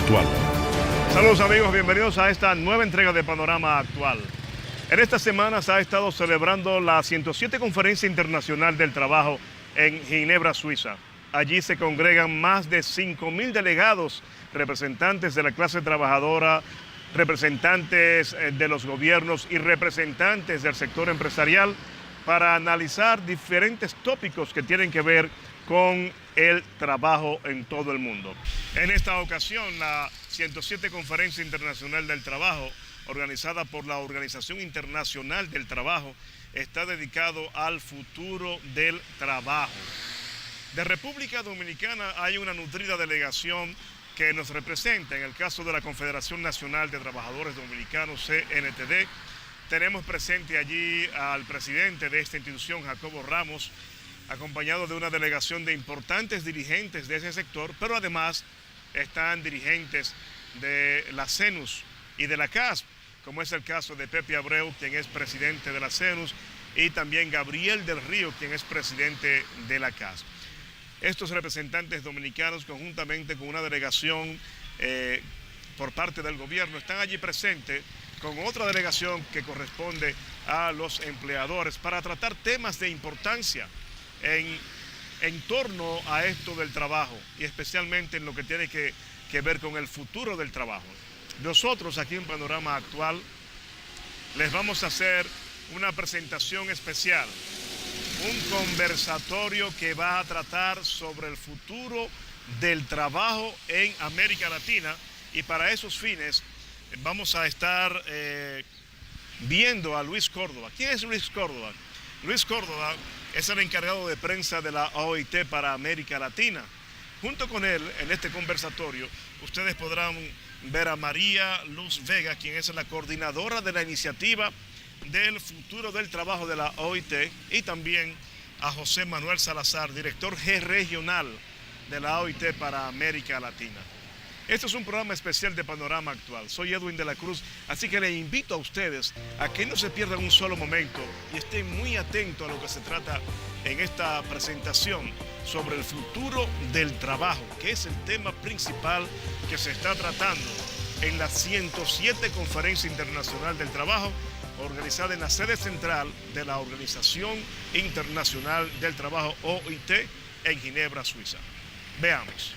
Actual. Saludos amigos, bienvenidos a esta nueva entrega de Panorama Actual. En esta semana se ha estado celebrando la 107 Conferencia Internacional del Trabajo en Ginebra, Suiza. Allí se congregan más de 5.000 delegados, representantes de la clase trabajadora, representantes de los gobiernos y representantes del sector empresarial para analizar diferentes tópicos que tienen que ver con el trabajo en todo el mundo. En esta ocasión, la 107 Conferencia Internacional del Trabajo, organizada por la Organización Internacional del Trabajo, está dedicado al futuro del trabajo. De República Dominicana hay una nutrida delegación que nos representa. En el caso de la Confederación Nacional de Trabajadores Dominicanos, CNTD, tenemos presente allí al presidente de esta institución, Jacobo Ramos, acompañado de una delegación de importantes dirigentes de ese sector, pero además están dirigentes de la CENUS y de la CASP, como es el caso de Pepe Abreu, quien es presidente de la CENUS, y también Gabriel del Río, quien es presidente de la CASP. Estos representantes dominicanos, conjuntamente con una delegación por parte del gobierno, están allí presentes con otra delegación que corresponde a los empleadores para tratar temas de importancia en torno a esto del trabajo y especialmente en lo que tiene que ver con el futuro del trabajo. Nosotros aquí en Panorama Actual les vamos a hacer una presentación especial, un conversatorio que va a tratar sobre el futuro del trabajo en América Latina, y para esos fines vamos a estar viendo a Luis Córdoba. ¿Quién es Luis Córdoba? Luis Córdoba es el encargado de prensa de la OIT para América Latina. Junto con él, en este conversatorio, ustedes podrán ver a María Luz Vega, quien es la coordinadora de la iniciativa del futuro del trabajo de la OIT, y también a José Manuel Salazar, director G regional de la OIT para América Latina. Este es un programa especial de Panorama Actual. Soy Edwin de la Cruz, así que les invito a ustedes a que no se pierdan un solo momento y estén muy atentos a lo que se trata en esta presentación sobre el futuro del trabajo, que es el tema principal que se está tratando en la 107 Conferencia Internacional del Trabajo, organizada en la sede central de la Organización Internacional del Trabajo, OIT, en Ginebra, Suiza. Veamos.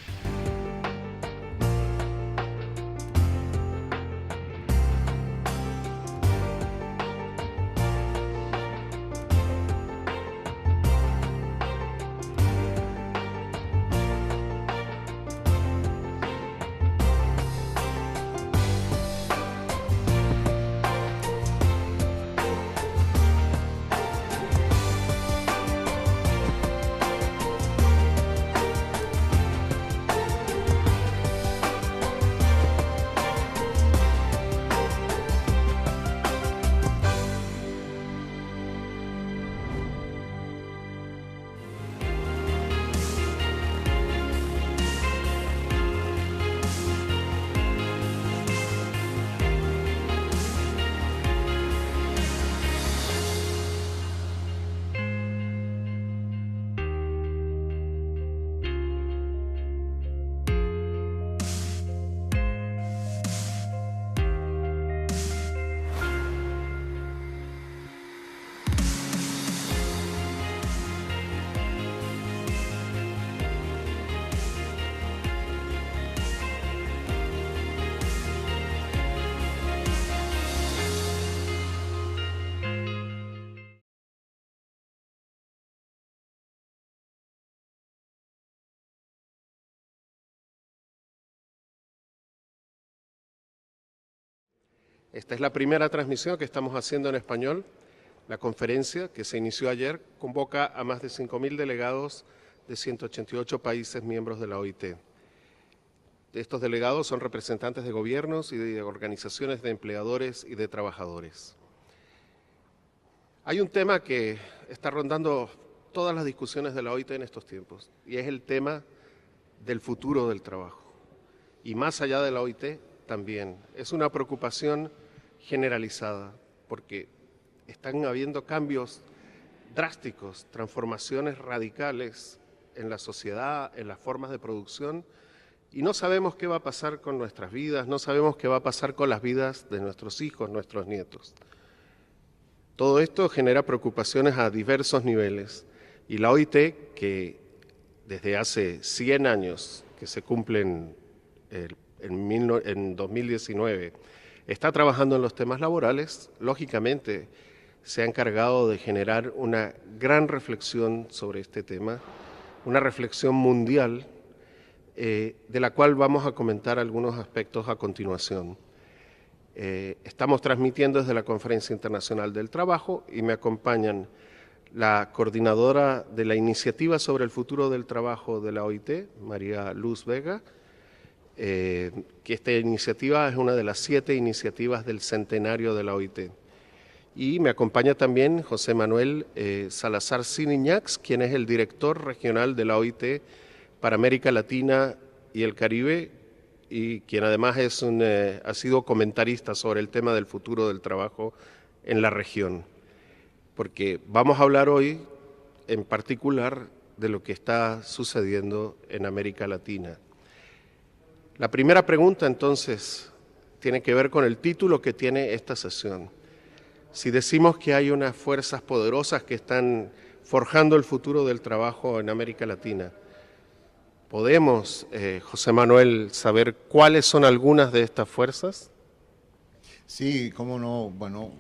Esta es la primera transmisión que estamos haciendo en español. La conferencia, que se inició ayer, convoca a más de 5.000 delegados de 188 países miembros de la OIT. Estos delegados son representantes de gobiernos y de organizaciones de empleadores y de trabajadores. Hay un tema que está rondando todas las discusiones de la OIT en estos tiempos, y es el tema del futuro del trabajo. Y más allá de la OIT, también es una preocupación generalizada, porque están habiendo cambios drásticos, transformaciones radicales en la sociedad, en las formas de producción, Y no sabemos qué va a pasar con nuestras vidas, no sabemos qué va a pasar con las vidas de nuestros hijos, nuestros nietos. Todo esto genera preocupaciones a diversos niveles y la OIT, que desde hace 100 años que se cumplen en 2019, está trabajando en los temas laborales, lógicamente se ha encargado de generar una gran reflexión sobre este tema, una reflexión mundial, de la cual vamos a comentar algunos aspectos a continuación. Estamos transmitiendo desde la Conferencia Internacional del Trabajo y me acompañan la coordinadora de la Iniciativa sobre el Futuro del Trabajo de la OIT, María Luz Vega, que esta iniciativa es una de las 7 iniciativas del centenario de la OIT. Y me acompaña también José Manuel Salazar Siniñax, quien es el director regional de la OIT para América Latina y el Caribe, y quien además ha sido comentarista sobre el tema del futuro del trabajo en la región. Porque vamos a hablar hoy en particular de lo que está sucediendo en América Latina. La primera pregunta entonces tiene que ver con el título que tiene esta sesión. Si decimos que hay unas fuerzas poderosas que están forjando el futuro del trabajo en América Latina, ¿podemos, José Manuel, saber cuáles son algunas de estas fuerzas? Sí, cómo no. Bueno,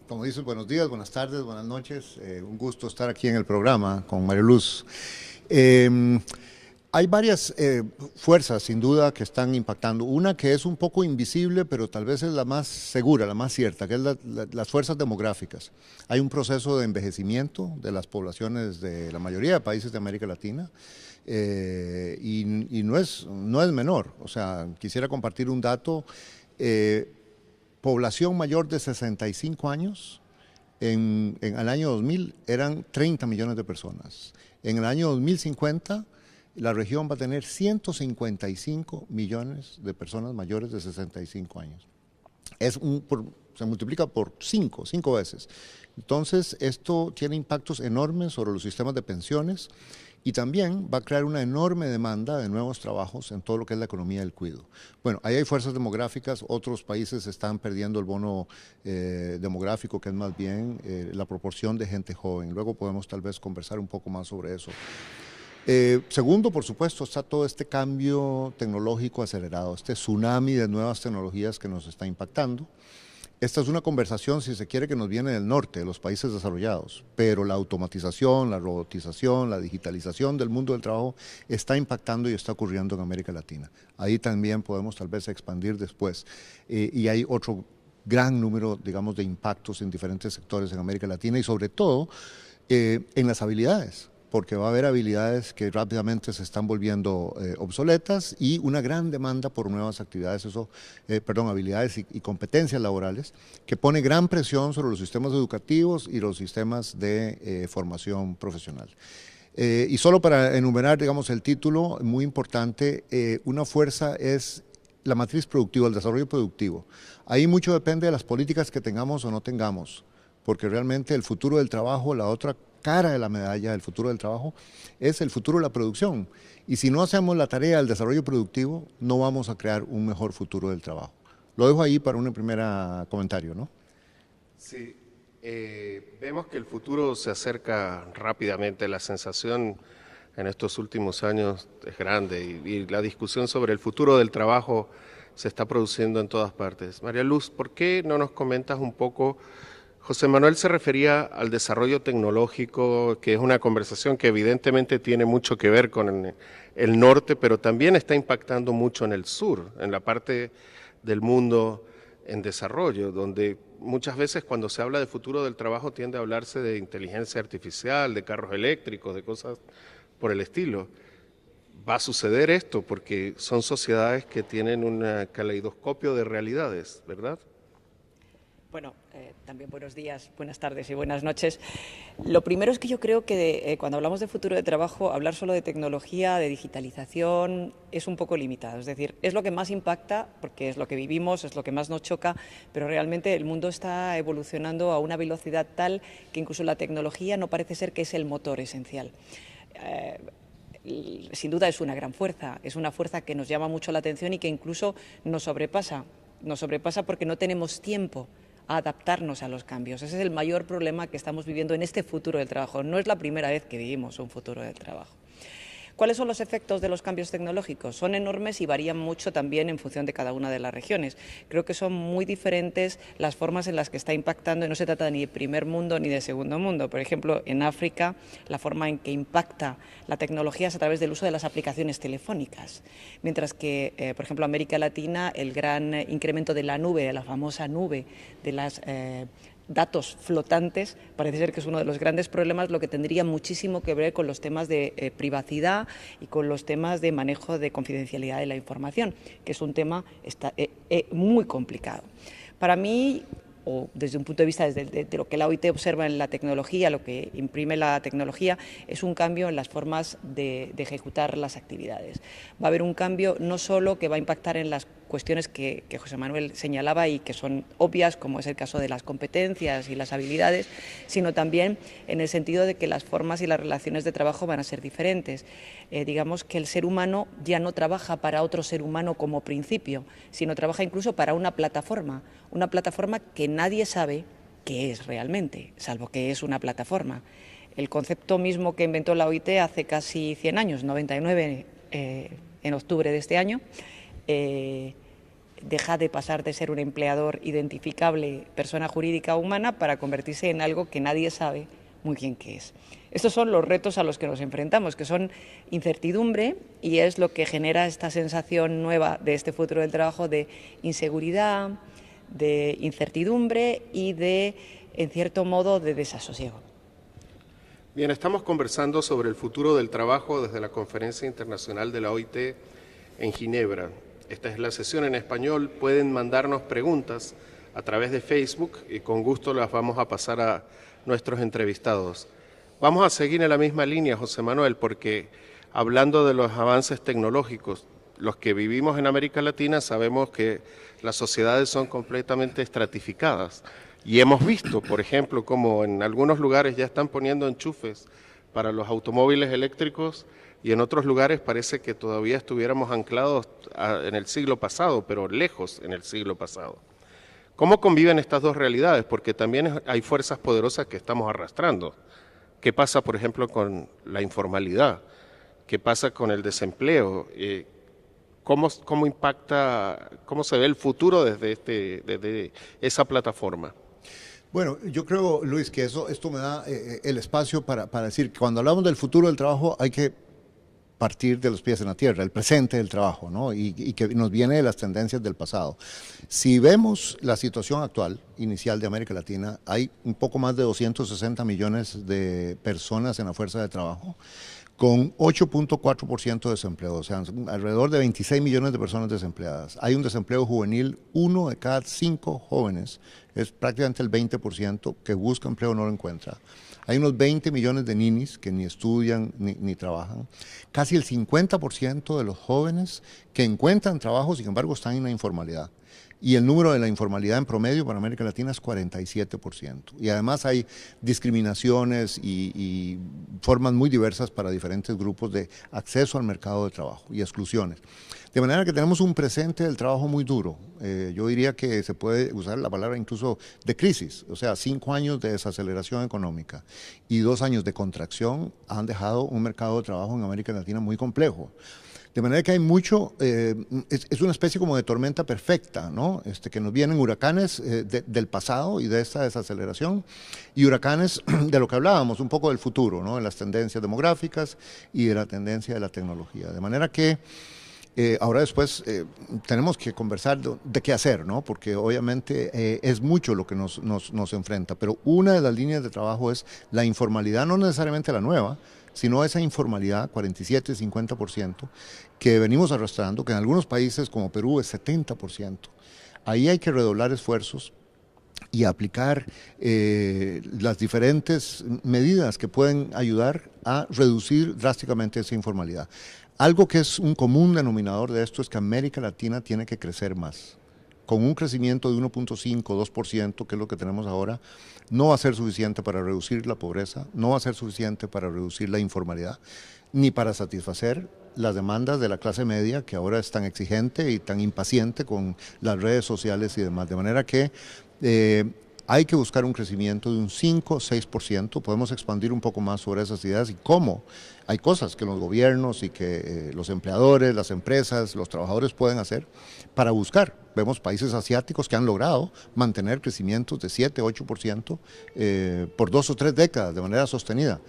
como dices, buenos días, buenas tardes, buenas noches. Un gusto estar aquí en el programa con María Luz. Hay varias fuerzas, sin duda, que están impactando. Una que es un poco invisible, pero tal vez es la más segura, la más cierta, que es las fuerzas demográficas. Hay un proceso de envejecimiento de las poblaciones de la mayoría de países de América Latina, y no es menor. O sea, quisiera compartir un dato. Población mayor de 65 años, en el año 2000 eran 30 millones de personas. En el año 2050, la región va a tener 155 millones de personas mayores de 65 años. Se multiplica por 5 veces. Entonces, esto tiene impactos enormes sobre los sistemas de pensiones y también va a crear una enorme demanda de nuevos trabajos en todo lo que es la economía del cuidado. Bueno, ahí hay fuerzas demográficas, otros países están perdiendo el bono demográfico, que es más bien la proporción de gente joven. Luego podemos tal vez conversar un poco más sobre eso. Segundo, por supuesto, está todo este cambio tecnológico acelerado, este tsunami de nuevas tecnologías que nos está impactando. Esta es una conversación, si se quiere, que nos viene del norte, de los países desarrollados, pero la automatización, la robotización, la digitalización del mundo del trabajo está impactando y está ocurriendo en América Latina. Ahí también podemos tal vez expandir después. Y hay otro gran número, digamos, de impactos en diferentes sectores en América Latina y sobre todo en las habilidades, porque va a haber habilidades que rápidamente se están volviendo obsoletas y una gran demanda por nuevas actividades, habilidades y competencias laborales, que pone gran presión sobre los sistemas educativos y los sistemas de formación profesional. Y solo para enumerar, digamos, el título, muy importante, una fuerza es la matriz productiva, el desarrollo productivo. Ahí mucho depende de las políticas que tengamos o no tengamos, porque realmente el futuro del trabajo, la otra cara de la medalla del futuro del trabajo, es el futuro de la producción. Y si no hacemos la tarea del desarrollo productivo, no vamos a crear un mejor futuro del trabajo. Lo dejo ahí para un primer comentario, ¿no? Sí, vemos que el futuro se acerca rápidamente. La sensación en estos últimos años es grande y la discusión sobre el futuro del trabajo se está produciendo en todas partes. María Luz, ¿por qué no nos comentas un poco? José Manuel se refería al desarrollo tecnológico, que es una conversación que evidentemente tiene mucho que ver con el norte, pero también está impactando mucho en el sur, en la parte del mundo en desarrollo, donde muchas veces cuando se habla de futuro del trabajo tiende a hablarse de inteligencia artificial, de carros eléctricos, de cosas por el estilo. Va a suceder esto porque son sociedades que tienen un caleidoscopio de realidades, ¿verdad? Bueno, también buenos días, buenas tardes y buenas noches. Lo primero es que yo creo que cuando hablamos de futuro de trabajo, hablar solo de tecnología, de digitalización, es un poco limitado. Es decir, es lo que más impacta, porque es lo que vivimos, es lo que más nos choca, pero realmente el mundo está evolucionando a una velocidad tal que incluso la tecnología no parece ser que es el motor esencial. sin duda es una gran fuerza, es una fuerza que nos llama mucho la atención y que incluso nos sobrepasa porque no tenemos tiempo a adaptarnos a los cambios. Ese es el mayor problema que estamos viviendo en este futuro del trabajo. No es la primera vez que vivimos un futuro del trabajo. ¿Cuáles son los efectos de los cambios tecnológicos? Son enormes y varían mucho también en función de cada una de las regiones. Creo que son muy diferentes las formas en las que está impactando, y no se trata ni de primer mundo ni de segundo mundo. Por ejemplo, en África, la forma en que impacta la tecnología es a través del uso de las aplicaciones telefónicas, mientras que, por ejemplo, en América Latina, el gran incremento de la nube, de la famosa nube, de las datos flotantes, parece ser que es uno de los grandes problemas, lo que tendría muchísimo que ver con los temas de privacidad y con los temas de manejo de confidencialidad de la información, que es un tema muy complicado. Para mí, o desde un punto de vista de lo que la OIT observa en la tecnología, lo que imprime la tecnología, es un cambio en las formas de ejecutar las actividades. Va a haber un cambio no solo que va a impactar en las cuestiones que José Manuel señalaba y que son obvias, como es el caso de las competencias y las habilidades, sino también en el sentido de que las formas y las relaciones de trabajo van a ser diferentes. Digamos que el ser humano ya no trabaja para otro ser humano como principio, sino trabaja incluso para una plataforma que nadie sabe qué es realmente, salvo que es una plataforma. El concepto mismo que inventó la OIT hace casi 100 años, 99 en octubre de este año, deja de pasar de ser un empleador identificable, persona jurídica o humana, para convertirse en algo que nadie sabe muy bien qué es. Estos son los retos a los que nos enfrentamos, que son incertidumbre, y es lo que genera esta sensación nueva de este futuro del trabajo de inseguridad, de incertidumbre y de, en cierto modo, de desasosiego. Bien, estamos conversando sobre el futuro del trabajo desde la Conferencia Internacional de la OIT en Ginebra. Esta es la sesión en español. Pueden mandarnos preguntas a través de Facebook y con gusto las vamos a pasar a nuestros entrevistados. Vamos a seguir en la misma línea, José Manuel, porque hablando de los avances tecnológicos, los que vivimos en América Latina sabemos que las sociedades son completamente estratificadas y hemos visto, por ejemplo, como en algunos lugares ya están poniendo enchufes para los automóviles eléctricos y en otros lugares parece que todavía estuviéramos anclados en el siglo pasado, pero lejos en el siglo pasado. ¿Cómo conviven estas dos realidades? Porque también hay fuerzas poderosas que estamos arrastrando. ¿Qué pasa, por ejemplo, con la informalidad? ¿Qué pasa con el desempleo? ¿Cómo impacta, cómo se ve el futuro desde esa plataforma? Bueno, yo creo, Luis, que esto me da el espacio para decir que cuando hablamos del futuro del trabajo hay que partir de los pies en la tierra, el presente del trabajo, ¿no? Y que nos viene de las tendencias del pasado. Si vemos la situación actual, inicial de América Latina, hay un poco más de 260 millones de personas en la fuerza de trabajo, con 8.4% de desempleo, o sea, alrededor de 26 millones de personas desempleadas. Hay un desempleo juvenil, 1 de cada 5 jóvenes, es prácticamente el 20% que busca empleo no lo encuentra. Hay unos 20 millones de ninis que ni estudian ni trabajan. Casi el 50% de los jóvenes que encuentran trabajo, sin embargo, están en la informalidad. Y el número de la informalidad en promedio para América Latina es 47%. Y además hay discriminaciones y formas muy diversas para diferentes grupos de acceso al mercado de trabajo y exclusiones. De manera que tenemos un presente del trabajo muy duro. Yo diría que se puede usar la palabra incluso de crisis. O sea, 5 años de desaceleración económica y 2 años de contracción han dejado un mercado de trabajo en América Latina muy complejo. De manera que hay mucho, es una especie como de tormenta perfecta, ¿no? Que nos vienen huracanes del pasado y de esta desaceleración, y huracanes de lo que hablábamos, un poco del futuro, ¿no? De las tendencias demográficas y de la tendencia de la tecnología. De manera que ahora después tenemos que conversar de qué hacer, ¿no? Porque obviamente es mucho lo que nos enfrenta, pero una de las líneas de trabajo es la informalidad, no necesariamente la nueva, sino esa informalidad, 47-50%, que venimos arrastrando, que en algunos países como Perú es 70%. Ahí hay que redoblar esfuerzos y aplicar las diferentes medidas que pueden ayudar a reducir drásticamente esa informalidad. Algo que es un común denominador de esto es que América Latina tiene que crecer más. con un crecimiento de 1.5, 2%, que es lo que tenemos ahora, no va a ser suficiente para reducir la pobreza, no va a ser suficiente para reducir la informalidad, ni para satisfacer las demandas de la clase media, que ahora es tan exigente y tan impaciente con las redes sociales y demás. De manera que hay que buscar un crecimiento de un 5, 6%, podemos expandir un poco más sobre esas ideas y cómo. Hay cosas que los gobiernos y que los empleadores, las empresas, los trabajadores pueden hacer para buscar. Vemos países asiáticos que han logrado mantener crecimientos de 7, 8% por 2 o 3 décadas de manera sostenida.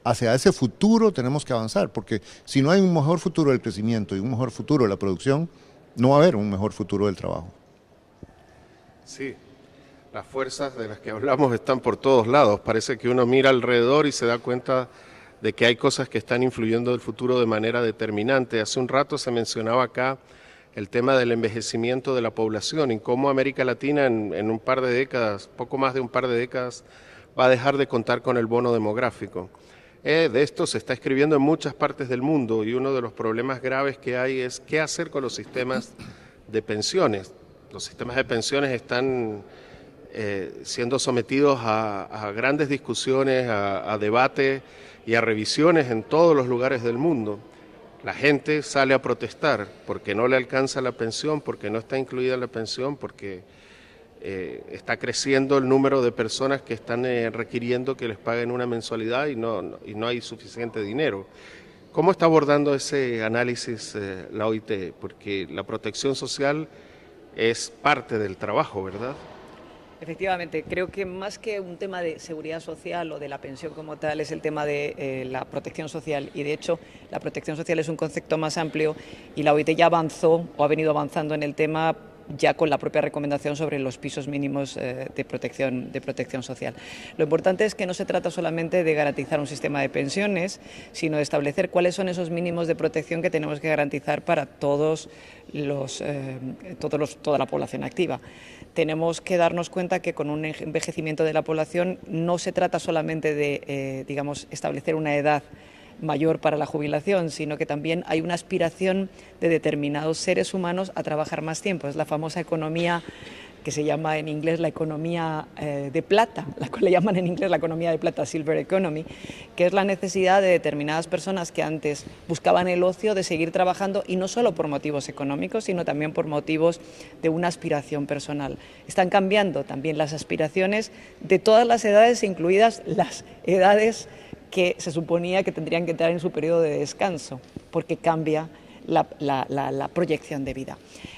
Hacia ese futuro tenemos que avanzar, porque si no hay un mejor futuro del crecimiento y un mejor futuro de la producción, no va a haber un mejor futuro del trabajo. Sí. Las fuerzas de las que hablamos están por todos lados. Parece que uno mira alrededor y se da cuenta de que hay cosas que están influyendo en el futuro de manera determinante. Hace un rato se mencionaba acá el tema del envejecimiento de la población y cómo América Latina en un par de décadas, poco más de un par de décadas, va a dejar de contar con el bono demográfico. De esto se está escribiendo en muchas partes del mundo y uno de los problemas graves que hay es qué hacer con los sistemas de pensiones. Los sistemas de pensiones están siendo sometidos a grandes discusiones, a debate y a revisiones en todos los lugares del mundo. La gente sale a protestar porque no le alcanza la pensión, porque no está incluida en la pensión, porque está creciendo el número de personas que están requiriendo que les paguen una mensualidad y no hay suficiente dinero. ¿Cómo está abordando ese análisis la OIT? Porque la protección social es parte del trabajo, ¿verdad? Efectivamente, creo que más que un tema de seguridad social o de la pensión como tal, es el tema de la protección social. Y de hecho, la protección social es un concepto más amplio y la OIT ya avanzó o ha venido avanzando en el tema ya con la propia recomendación sobre los pisos mínimos de protección social. Lo importante es que no se trata solamente de garantizar un sistema de pensiones, sino de establecer cuáles son esos mínimos de protección que tenemos que garantizar para toda la población activa. Tenemos que darnos cuenta que con un envejecimiento de la población no se trata solamente de, establecer una edad mayor para la jubilación, sino que también hay una aspiración de determinados seres humanos a trabajar más tiempo. Es la famosa economía que se llama en inglés la economía de plata, la cual le llaman en inglés la economía de plata, Silver Economy, que es la necesidad de determinadas personas que antes buscaban el ocio de seguir trabajando y no solo por motivos económicos, sino también por motivos de una aspiración personal. Están cambiando también las aspiraciones de todas las edades, incluidas las edades que se suponía que tendrían que entrar en su periodo de descanso, porque cambia la proyección de vida.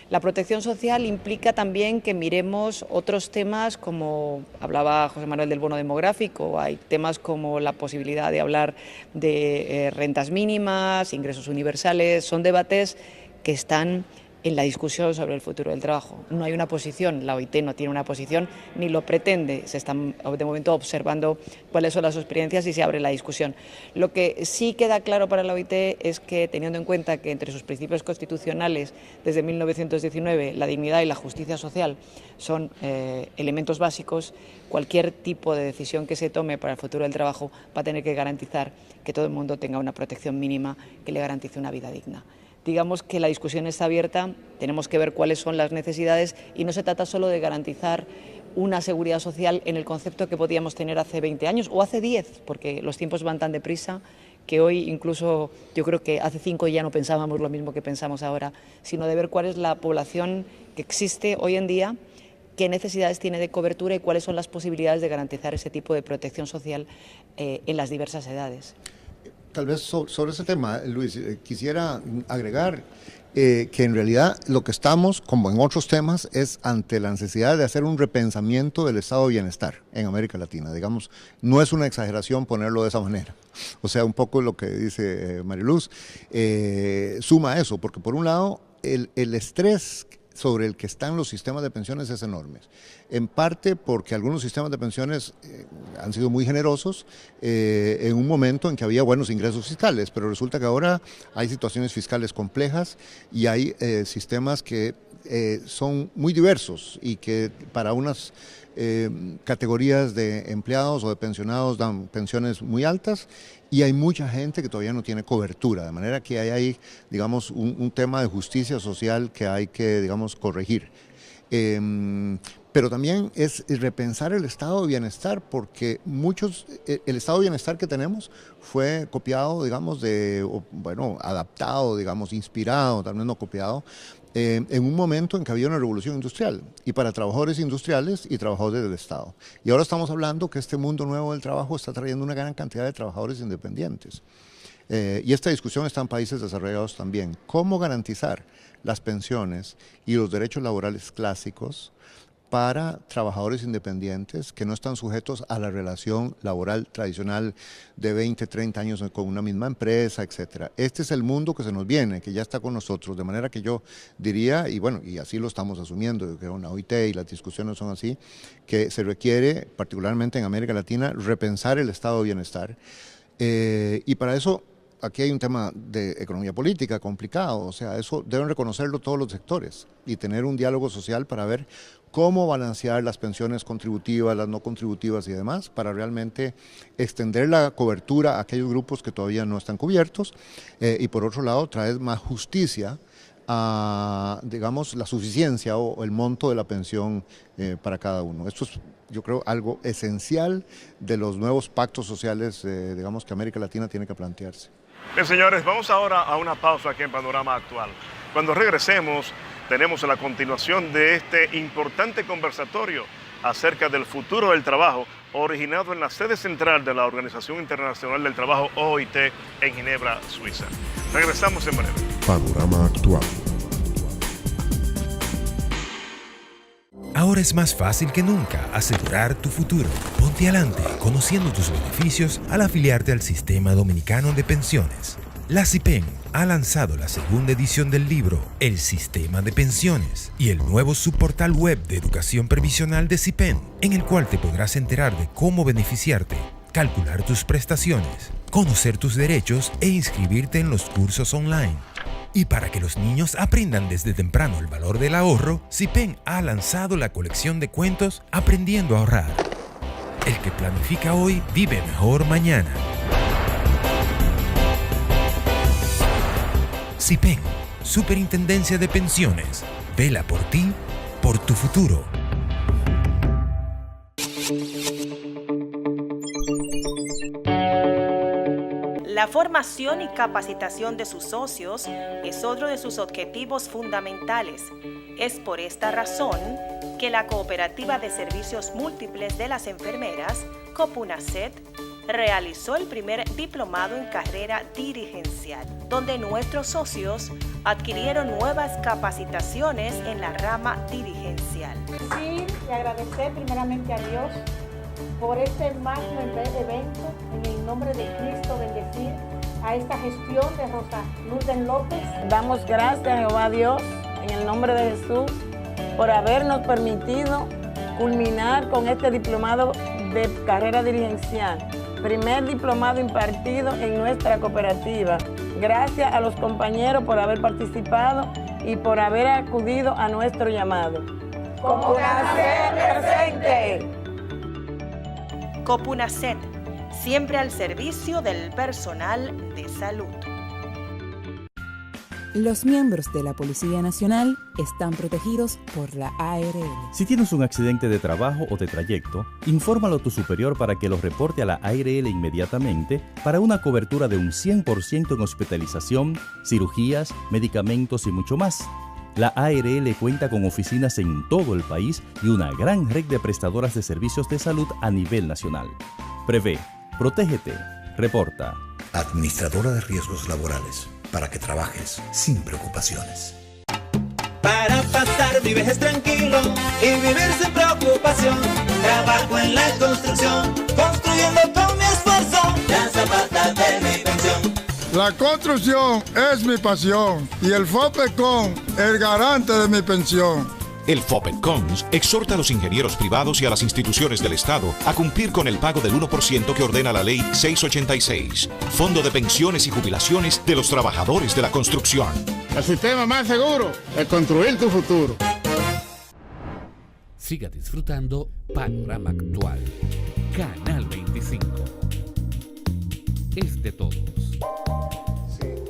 La protección social implica también que miremos otros temas, como hablaba José Manuel del bono demográfico, hay temas como la posibilidad de hablar de rentas mínimas, ingresos universales, son debates que están en la discusión sobre el futuro del trabajo. No hay una posición, la OIT no tiene una posición ni lo pretende, se están de momento observando cuáles son las experiencias y se abre la discusión. Lo que sí queda claro para la OIT es que, teniendo en cuenta que entre sus principios constitucionales desde 1919 la dignidad y la justicia social son elementos básicos, cualquier tipo de decisión que se tome para el futuro del trabajo va a tener que garantizar que todo el mundo tenga una protección mínima que le garantice una vida digna. Digamos que la discusión está abierta, tenemos que ver cuáles son las necesidades y no se trata solo de garantizar una seguridad social en el concepto que podíamos tener hace 20 años o hace 10, porque los tiempos van tan deprisa que hoy incluso yo creo que hace 5 ya no pensábamos lo mismo que pensamos ahora, sino de ver cuál es la población que existe hoy en día, qué necesidades tiene de cobertura y cuáles son las posibilidades de garantizar ese tipo de protección social en las diversas edades. Tal vez sobre ese tema, Luis, quisiera agregar que en realidad lo que estamos, como en otros temas, es ante la necesidad de hacer un repensamiento del estado de bienestar en América Latina. Digamos, no es una exageración ponerlo de esa manera. O sea, un poco lo que dice Mariluz, suma a eso, porque por un lado, el estrés sobre el que están los sistemas de pensiones es enorme. En parte porque algunos sistemas de pensiones han sido muy generosos en un momento en que había buenos ingresos fiscales, pero resulta que ahora hay situaciones fiscales complejas y hay sistemas que son muy diversos y que para unas categorías de empleados o de pensionados dan pensiones muy altas y hay mucha gente que todavía no tiene cobertura, de manera que hay ahí, digamos, un tema de justicia social que hay que, digamos, corregir. Pero también es repensar el estado de bienestar, porque el estado de bienestar que tenemos fue copiado, digamos, adaptado, digamos, inspirado, tal vez no copiado, en un momento en que había una revolución industrial, y para trabajadores industriales y trabajadores del Estado. Y ahora estamos hablando que este mundo nuevo del trabajo está trayendo una gran cantidad de trabajadores independientes. Y esta discusión está en países desarrollados también. ¿Cómo garantizar las pensiones y los derechos laborales clásicos para trabajadores independientes que no están sujetos a la relación laboral tradicional de 20, 30 años con una misma empresa, etcétera? Este es el mundo que se nos viene, que ya está con nosotros, de manera que yo diría, y bueno, y así lo estamos asumiendo, yo creo, en la OIT y las discusiones son así, que se requiere, particularmente en América Latina, repensar el estado de bienestar. Y para eso, aquí hay un tema de economía política complicado, o sea, eso deben reconocerlo todos los sectores y tener un diálogo social para ver cómo balancear las pensiones contributivas, las no contributivas y demás, para realmente extender la cobertura a aquellos grupos que todavía no están cubiertos, y por otro lado traer más justicia a, digamos, la suficiencia o el monto de la pensión para cada uno. Esto es, yo creo, algo esencial de los nuevos pactos sociales, digamos, que América Latina tiene que plantearse. Bien, señores, vamos ahora a una pausa aquí en Panorama Actual. Cuando regresemos, tenemos la continuación de este importante conversatorio acerca del futuro del trabajo, originado en la sede central de la Organización Internacional del Trabajo, OIT, en Ginebra, Suiza. Regresamos en breve. Panorama Actual. Ahora es más fácil que nunca asegurar tu futuro. Ponte adelante conociendo tus beneficios al afiliarte al Sistema Dominicano de Pensiones. La CIPEN ha lanzado la segunda edición del libro El Sistema de Pensiones y el nuevo subportal web de educación previsional de CIPEN, en el cual te podrás enterar de cómo beneficiarte, calcular tus prestaciones, conocer tus derechos e inscribirte en los cursos online. Y para que los niños aprendan desde temprano el valor del ahorro, CIPEN ha lanzado la colección de cuentos Aprendiendo a Ahorrar. El que planifica hoy vive mejor mañana. CIPEN, Superintendencia de Pensiones. Vela por ti, por tu futuro. La formación y capacitación de sus socios es otro de sus objetivos fundamentales. Es por esta razón que la Cooperativa de Servicios Múltiples de las Enfermeras, COPUNASET, realizó el primer diplomado en carrera dirigencial, donde nuestros socios adquirieron nuevas capacitaciones en la rama dirigencial. Sí, y agradecer primeramente a Dios por este magno evento, en el nombre de Cristo, bendecir a esta gestión de Rosa Lourdes López. Damos gracias a Jehová Dios, en el nombre de Jesús, por habernos permitido culminar con este diplomado de carrera dirigencial. Primer diplomado impartido en nuestra cooperativa. Gracias a los compañeros por haber participado y por haber acudido a nuestro llamado. COPUNASET presente. COPUNASET, siempre al servicio del personal de salud. Los miembros de la Policía Nacional están protegidos por la ARL. Si tienes un accidente de trabajo o de trayecto, infórmalo a tu superior para que lo reporte a la ARL inmediatamente para una cobertura de un 100% en hospitalización, cirugías, medicamentos y mucho más. La ARL cuenta con oficinas en todo el país y una gran red de prestadoras de servicios de salud a nivel nacional. Prevé, protégete, reporta. Administradora de Riesgos Laborales, para que trabajes sin preocupaciones. Para pasar mi vejez tranquilo y vivir sin preocupación, trabajo en la construcción, construyendo con mi esfuerzo la zapata de mi pensión. La construcción es mi pasión y el FOPECON el garante de mi pensión. El FOPECONS exhorta a los ingenieros privados y a las instituciones del Estado a cumplir con el pago del 1% que ordena la Ley 686, Fondo de Pensiones y Jubilaciones de los Trabajadores de la Construcción. El sistema más seguro es construir tu futuro. Siga disfrutando Panorama Actual. Canal 25. Es de todos.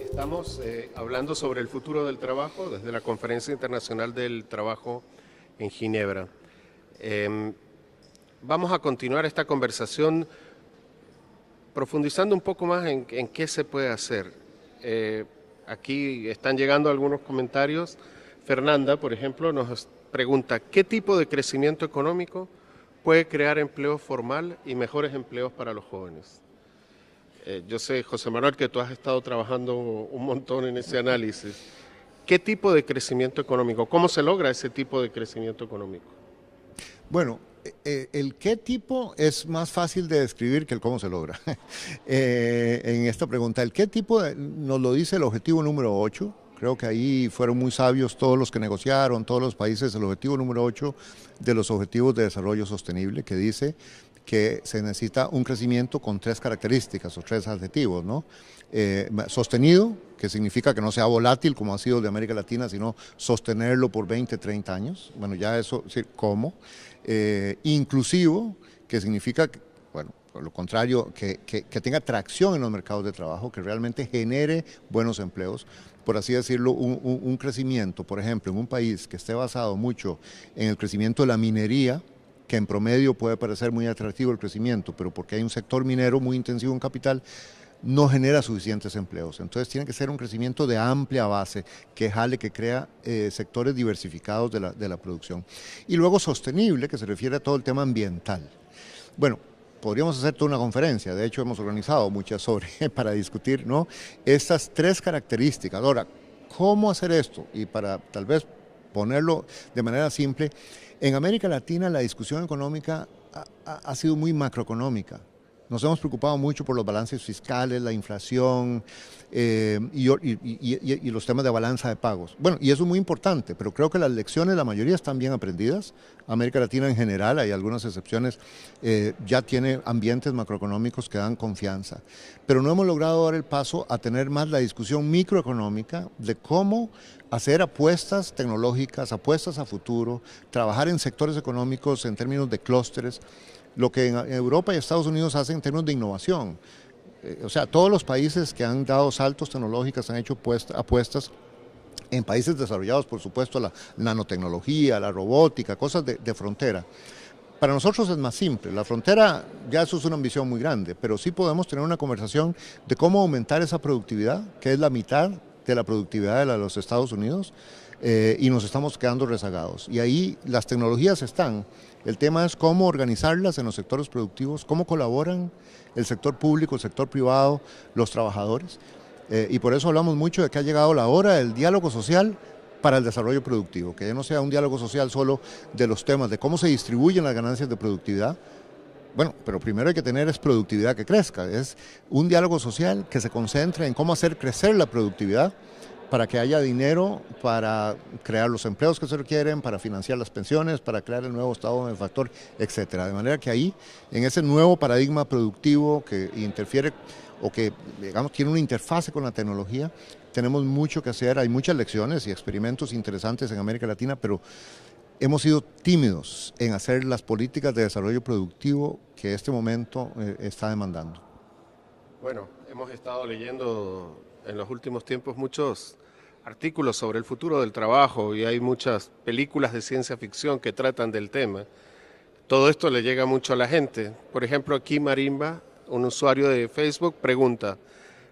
Estamos hablando sobre el futuro del trabajo desde la Conferencia Internacional del Trabajo en Ginebra. Vamos a continuar esta conversación profundizando un poco más en qué se puede hacer. Aquí están llegando algunos comentarios. Fernanda, por ejemplo, nos pregunta, ¿qué tipo de crecimiento económico puede crear empleo formal y mejores empleos para los jóvenes? Yo sé, José Manuel, que tú has estado trabajando un montón en ese análisis. ¿Qué tipo de crecimiento económico? ¿Cómo se logra ese tipo de crecimiento económico? Bueno, el qué tipo es más fácil de describir que el cómo se logra. En esta pregunta, el qué tipo nos lo dice el objetivo número 8. Creo que ahí fueron muy sabios todos los que negociaron, todos los países, el objetivo número 8 de los Objetivos de Desarrollo Sostenible, que dice que se necesita un crecimiento con 3 características o 3 adjetivos, ¿no? Sostenido, que significa que no sea volátil como ha sido de América Latina, sino sostenerlo por 20, 30 años. Bueno, ya eso, sí, ¿cómo? Inclusivo, que significa, bueno, por lo contrario, que tenga tracción en los mercados de trabajo, que realmente genere buenos empleos. Por así decirlo, un crecimiento, por ejemplo, en un país que esté basado mucho en el crecimiento de la minería, que en promedio puede parecer muy atractivo el crecimiento, pero porque hay un sector minero muy intensivo en capital, no genera suficientes empleos. Entonces tiene que ser un crecimiento de amplia base, que jale, que crea sectores diversificados de la producción. Y luego sostenible, que se refiere a todo el tema ambiental. Bueno, podríamos hacer toda una conferencia, de hecho hemos organizado muchas para discutir, ¿no?, estas 3 características. Ahora, ¿cómo hacer esto? Y para tal vez ponerlo de manera simple, en América Latina la discusión económica ha sido muy macroeconómica. Nos hemos preocupado mucho por los balances fiscales, la inflación y los temas de balanza de pagos. Bueno, y eso es muy importante, pero creo que las lecciones, la mayoría están bien aprendidas. América Latina en general, hay algunas excepciones, ya tiene ambientes macroeconómicos que dan confianza. Pero no hemos logrado dar el paso a tener más la discusión microeconómica de cómo hacer apuestas tecnológicas, apuestas a futuro, trabajar en sectores económicos en términos de clústeres, lo que en Europa y Estados Unidos hacen en términos de innovación. O sea, todos los países que han dado saltos tecnológicos han hecho apuestas en países desarrollados, por supuesto, la nanotecnología, la robótica, cosas de frontera. Para nosotros es más simple, la frontera ya eso es una ambición muy grande, pero sí podemos tener una conversación de cómo aumentar esa productividad, que es la mitad de la productividad de los Estados Unidos, y nos estamos quedando rezagados. Y ahí las tecnologías están. El tema es cómo organizarlas en los sectores productivos, cómo colaboran el sector público, el sector privado, los trabajadores. Y por eso hablamos mucho de que ha llegado la hora del diálogo social para el desarrollo productivo, que ya no sea un diálogo social solo de los temas de cómo se distribuyen las ganancias de productividad. Bueno, pero primero hay que tener es productividad que crezca, es un diálogo social que se concentre en cómo hacer crecer la productividad para que haya dinero para crear los empleos que se requieren, para financiar las pensiones, para crear el nuevo estado benefactor, etcétera. De manera que ahí, en ese nuevo paradigma productivo que interfiere o que, digamos, tiene una interfase con la tecnología, tenemos mucho que hacer, hay muchas lecciones y experimentos interesantes en América Latina, pero hemos sido tímidos en hacer las políticas de desarrollo productivo que este momento está demandando. Bueno, hemos estado leyendo en los últimos tiempos muchos artículos sobre el futuro del trabajo y hay muchas películas de ciencia ficción que tratan del tema. Todo esto le llega mucho a la gente. Por ejemplo, aquí Marimba, un usuario de Facebook, pregunta,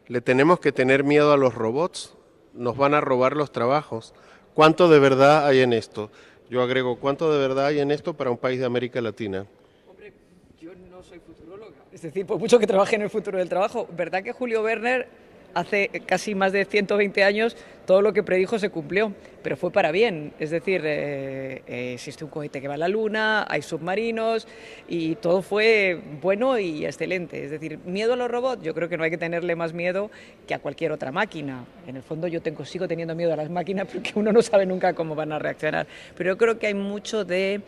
¿le tenemos que tener miedo a los robots? ¿Nos van a robar los trabajos? ¿Cuánto de verdad hay en esto? Yo agrego, ¿cuánto de verdad hay en esto para un país de América Latina? Hombre, yo no soy futuróloga. Es decir, por mucho que trabaje en el futuro del trabajo, ¿verdad que Julio Werner hace casi más de 120 años todo lo que predijo se cumplió, pero fue para bien? Es decir, existe un cohete que va a la Luna, hay submarinos y todo fue bueno y excelente. Es decir, ¿miedo a los robots? Yo creo que no hay que tenerle más miedo que a cualquier otra máquina. En el fondo yo sigo teniendo miedo a las máquinas porque uno no sabe nunca cómo van a reaccionar. Pero yo creo que hay mucho de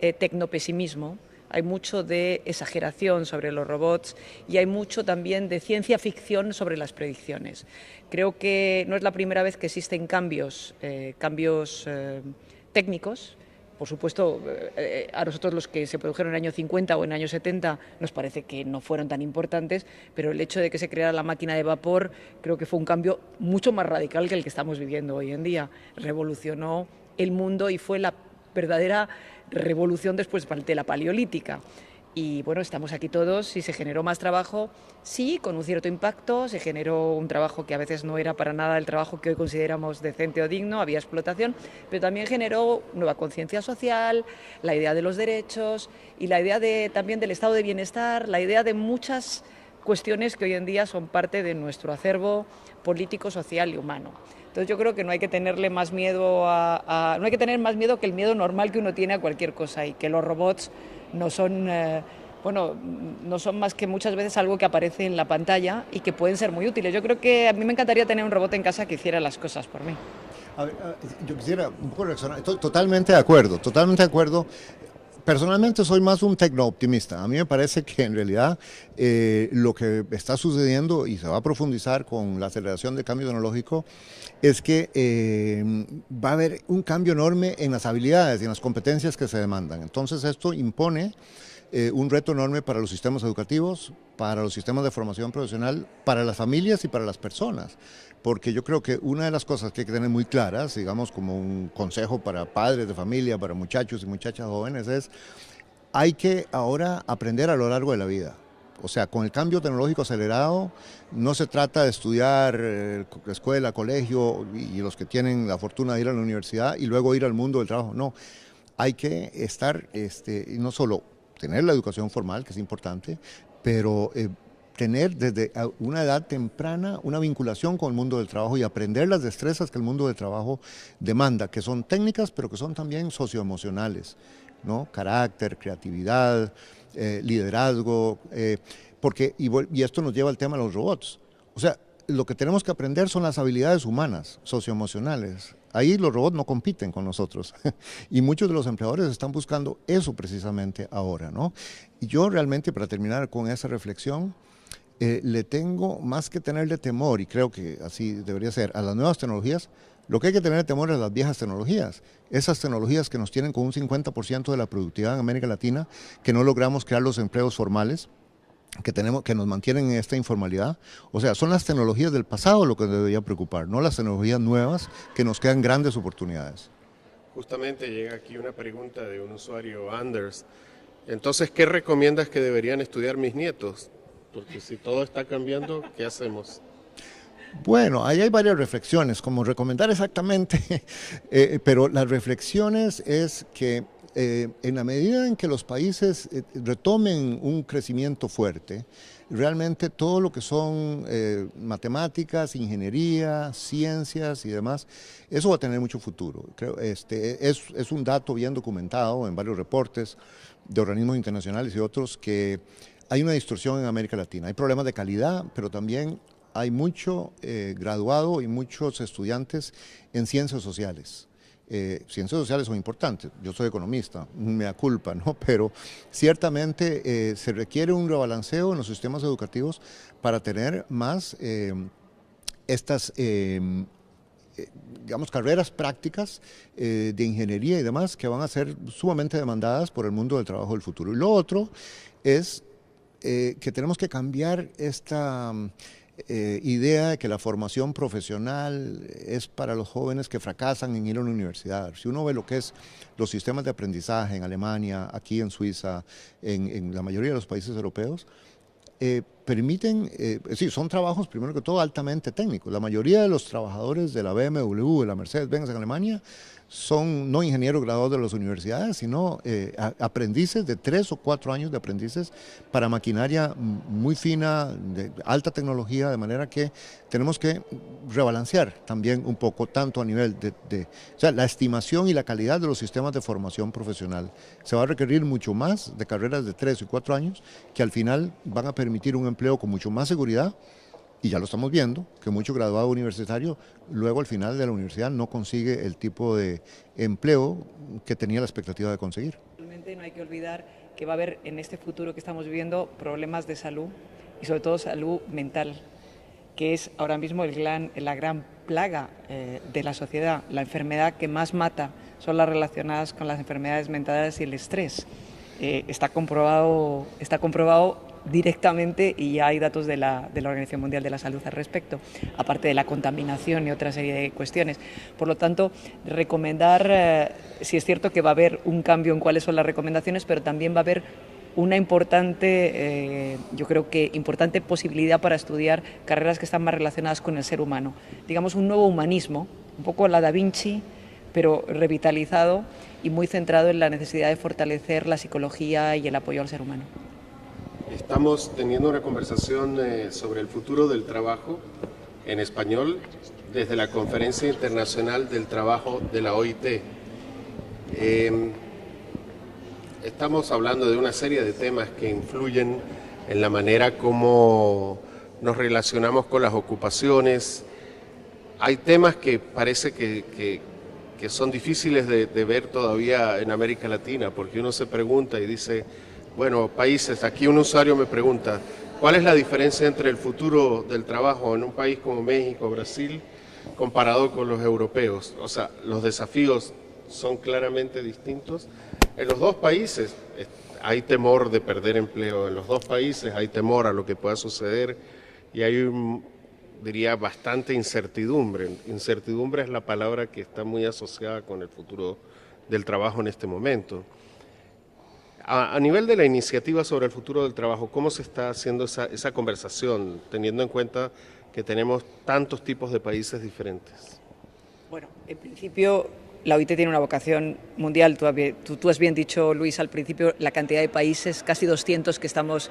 tecnopesimismo, hay mucho de exageración sobre los robots y hay mucho también de ciencia ficción sobre las predicciones. Creo que no es la primera vez que existen cambios técnicos. Por supuesto, a nosotros los que se produjeron en el año 50 o en el año 70 nos parece que no fueron tan importantes, pero el hecho de que se creara la máquina de vapor creo que fue un cambio mucho más radical que el que estamos viviendo hoy en día. Revolucionó el mundo y fue la verdadera revolución después de la paleolítica. Y bueno, estamos aquí todos y se generó más trabajo, sí, con un cierto impacto, se generó un trabajo que a veces no era para nada el trabajo que hoy consideramos decente o digno, había explotación, pero también generó nueva conciencia social, la idea de los derechos y la idea también del estado de bienestar, la idea de muchas cuestiones que hoy en día son parte de nuestro acervo político, social y humano. Entonces yo creo que no hay que tenerle más miedo no hay que tener más miedo que el miedo normal que uno tiene a cualquier cosa, y que los robots no son, no son más que muchas veces algo que aparece en la pantalla y que pueden ser muy útiles. Yo creo que a mí me encantaría tener un robot en casa que hiciera las cosas por mí. A ver, yo quisiera un poco reaccionar. Estoy totalmente de acuerdo, totalmente de acuerdo. Personalmente soy más un tecno-optimista. A mí me parece que en realidad lo que está sucediendo y se va a profundizar con la aceleración del cambio tecnológico es que va a haber un cambio enorme en las habilidades y en las competencias que se demandan. Entonces esto impone un reto enorme para los sistemas educativos, para los sistemas de formación profesional, para las familias y para las personas. Porque yo creo que una de las cosas que hay que tener muy claras, digamos como un consejo para padres de familia, para muchachos y muchachas jóvenes, es hay que ahora aprender a lo largo de la vida. O sea, con el cambio tecnológico acelerado, no se trata de estudiar escuela, colegio y los que tienen la fortuna de ir a la universidad y luego ir al mundo del trabajo. No, hay que estar, y no solo tener la educación formal, que es importante, pero tener desde una edad temprana una vinculación con el mundo del trabajo y aprender las destrezas que el mundo del trabajo demanda, que son técnicas, pero que son también socioemocionales, ¿no? Carácter, creatividad, liderazgo, y esto nos lleva al tema de los robots. O sea, lo que tenemos que aprender son las habilidades humanas, socioemocionales. Ahí los robots no compiten con nosotros y muchos de los empleadores están buscando eso precisamente ahora, ¿no? Y yo realmente, para terminar con esa reflexión, le tengo más que tenerle temor, y creo que así debería ser, a las nuevas tecnologías. Lo que hay que tener temor es a las viejas tecnologías, esas tecnologías que nos tienen con un 50% de la productividad en América Latina, que no logramos crear los empleos formales, que nos mantienen en esta informalidad. O sea, son las tecnologías del pasado lo que nos debería preocupar, no las tecnologías nuevas que nos quedan grandes oportunidades. Justamente llega aquí una pregunta de un usuario, Anders. Entonces, ¿qué recomiendas que deberían estudiar mis nietos? Porque si todo está cambiando, ¿qué hacemos? Bueno, ahí hay varias reflexiones, como recomendar exactamente, pero las reflexiones es que en la medida en que los países retomen un crecimiento fuerte, realmente todo lo que son matemáticas, ingeniería, ciencias y demás, eso va a tener mucho futuro. Creo, es un dato bien documentado en varios reportes de organismos internacionales y otros, que hay una distorsión en América Latina. Hay problemas de calidad, pero también hay mucho graduado y muchos estudiantes en ciencias sociales. Ciencias sociales son importantes, yo soy economista, mea culpa, ¿no? Pero ciertamente se requiere un rebalanceo en los sistemas educativos para tener más estas, digamos, carreras prácticas de ingeniería y demás, que van a ser sumamente demandadas por el mundo del trabajo del futuro. Y lo otro es que tenemos que cambiar esta idea de que la formación profesional es para los jóvenes que fracasan en ir a una universidad. Si uno ve lo que es los sistemas de aprendizaje en Alemania, aquí en Suiza, en la mayoría de los países europeos, permiten, sí, son trabajos primero que todo altamente técnicos. La mayoría de los trabajadores de la BMW, de la Mercedes-Benz en Alemania, son no ingenieros graduados de las universidades, sino aprendices de 3 o 4 años de aprendices para maquinaria muy fina, de alta tecnología, de manera que tenemos que rebalancear también un poco, tanto a nivel o sea, la estimación y la calidad de los sistemas de formación profesional. Se va a requerir mucho más de carreras de 3 y 4 años, que al final van a permitir un empleo con mucho más seguridad. Y ya lo estamos viendo, que mucho graduado universitario luego al final de la universidad no consigue el tipo de empleo que tenía la expectativa de conseguir. Realmente no hay que olvidar que va a haber en este futuro que estamos viviendo problemas de salud y sobre todo salud mental, que es ahora mismo la gran plaga de la sociedad. La enfermedad que más mata son las relacionadas con las enfermedades mentales y el estrés. Está comprobado directamente y ya hay datos de la Organización Mundial de la Salud al respecto, aparte de la contaminación y otra serie de cuestiones. Por lo tanto, recomendar, sí es cierto que va a haber un cambio en cuáles son las recomendaciones, pero también va a haber una importante, yo creo que importante posibilidad para estudiar carreras que están más relacionadas con el ser humano. Digamos un nuevo humanismo, un poco la Da Vinci, pero revitalizado y muy centrado en la necesidad de fortalecer la psicología y el apoyo al ser humano. Estamos teniendo una conversación sobre el futuro del trabajo en español desde la Conferencia Internacional del Trabajo de la OIT. Estamos hablando de una serie de temas que influyen en la manera como nos relacionamos con las ocupaciones. Hay temas que parece que son difíciles de ver todavía en América Latina, porque uno se pregunta y dice, bueno, países, aquí un usuario me pregunta, ¿cuál es la diferencia entre el futuro del trabajo en un país como México, Brasil, comparado con los europeos? O sea, los desafíos son claramente distintos. En los dos países hay temor de perder empleo, en los dos países hay temor a lo que pueda suceder y hay, diría, bastante incertidumbre. Incertidumbre es la palabra que está muy asociada con el futuro del trabajo en este momento. A nivel de la iniciativa sobre el futuro del trabajo, ¿cómo se está haciendo esa conversación, teniendo en cuenta que tenemos tantos tipos de países diferentes? Bueno, en principio la OIT tiene una vocación mundial. Tú has bien dicho, Luis, al principio, la cantidad de países, casi 200 que estamos